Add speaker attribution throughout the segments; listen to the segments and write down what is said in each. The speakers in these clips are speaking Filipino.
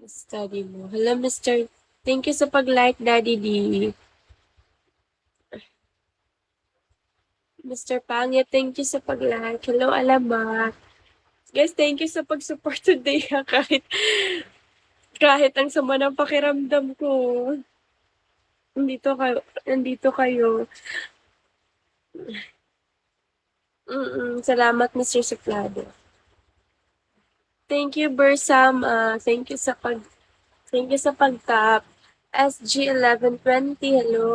Speaker 1: Study mo. Hello, Mr. Thank you sa pag-like, Daddy D. Mr. Pangit, thank you sa pag-like. Hello, Alamat. Guys, thank you sa pag-support today kahit ang sama ng pakiramdam ko. Nandito kayo. Salamat, Mr. Suplado. Thank you, Bersam. Thank you sa pag-tap. SG1120, hello.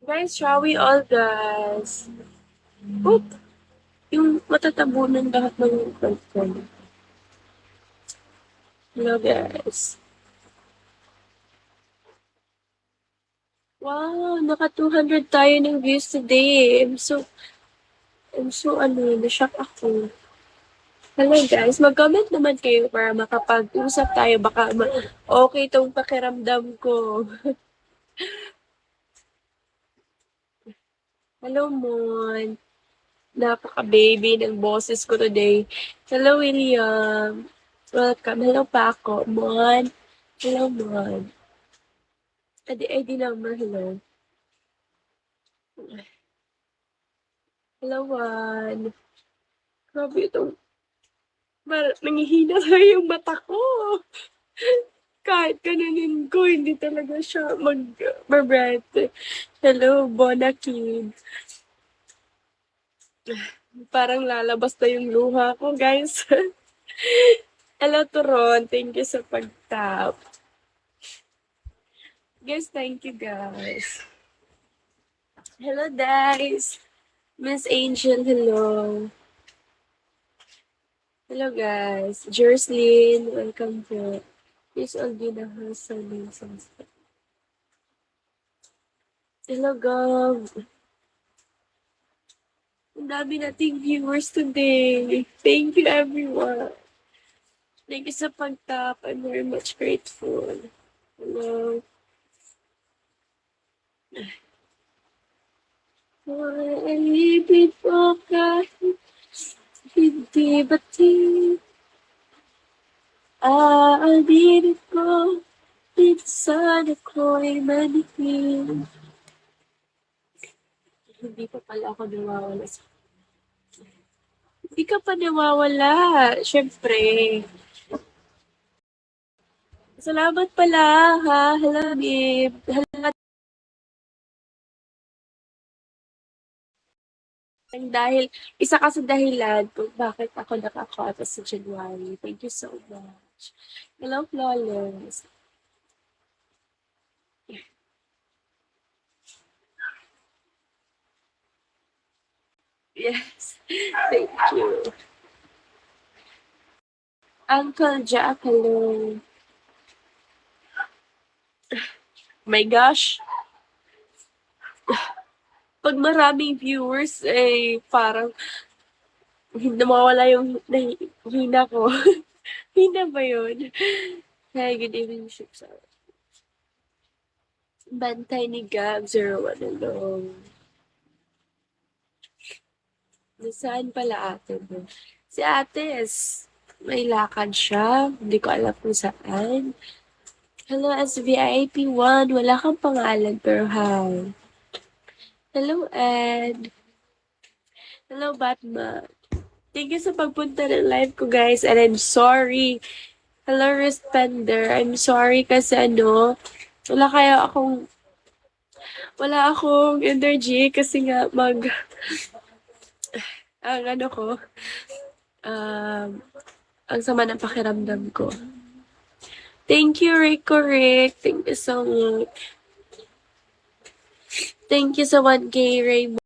Speaker 1: Guys, shall we all, guys? Oop! Yung matatabunan lahat ng content. Hello, guys. Wow, naka 200 tayo ng views today. I'm so, na-shock ako. Hello, guys. Mag-comment naman kayo para makapag-usap tayo. Baka okay tong pakiramdam ko. Hello, Mon. Napaka-baby ng boses ko today. Hello, William. Welcome. Hello, Paco. Mon. Hello, Mon. ID number, hello. Hello, Juan. Grabe itong... Nangihina tayo yung mata ko. Kahit kanunin ko, hindi talaga siya mag-bright. Hello, Bona Kid. Parang lalabas na yung luha ko, guys. Hello, Turon. Thank you sa pag-tap. Guys, thank you, guys. Hello, guys. Miss Angel, hello. Hello, guys. Jerslyn, welcome to. Please all be the host sa sunset. Hello, Gov. Ang dami nating viewers today. Thank you, everyone. Thank you sa pag-tap. I'm very much grateful. Hello. Alipin po kahit hindi bati. Aalipin ko minsan ako'y manipin. Hindi pa pala ako nawawala sa... Hindi ka pa nawawala. Siyempre. Salamat pala, ha? Hello, babe. Hello. Dahil, isa ka sa dahilan kung bakit ako nakakota sa January. Thank you so much. Hello, Flawless. Yes. Thank you. Uncle Jack, hello. My gosh. Pag maraming viewers, parang nawawala yung hina ko. Hina ba yun? Hi, good evening, Ships. Bantay ni Gab, 01, hello. Nasaan pala ate mo? Si ate may lakad siya. Hindi ko alam kung saan. Hello, SVIP1. Wala kang pangalan, pero hi. Hello, Ed. Hello, Batman. Thank you sa pagpunta ng live ko, guys. And I'm sorry. Hello, Respender. I'm sorry kasi wala akong energy kasi nga ang sama ng pakiramdam ko. Thank you, Rick. Thank you so much. Thank you sa 1K, Raymond.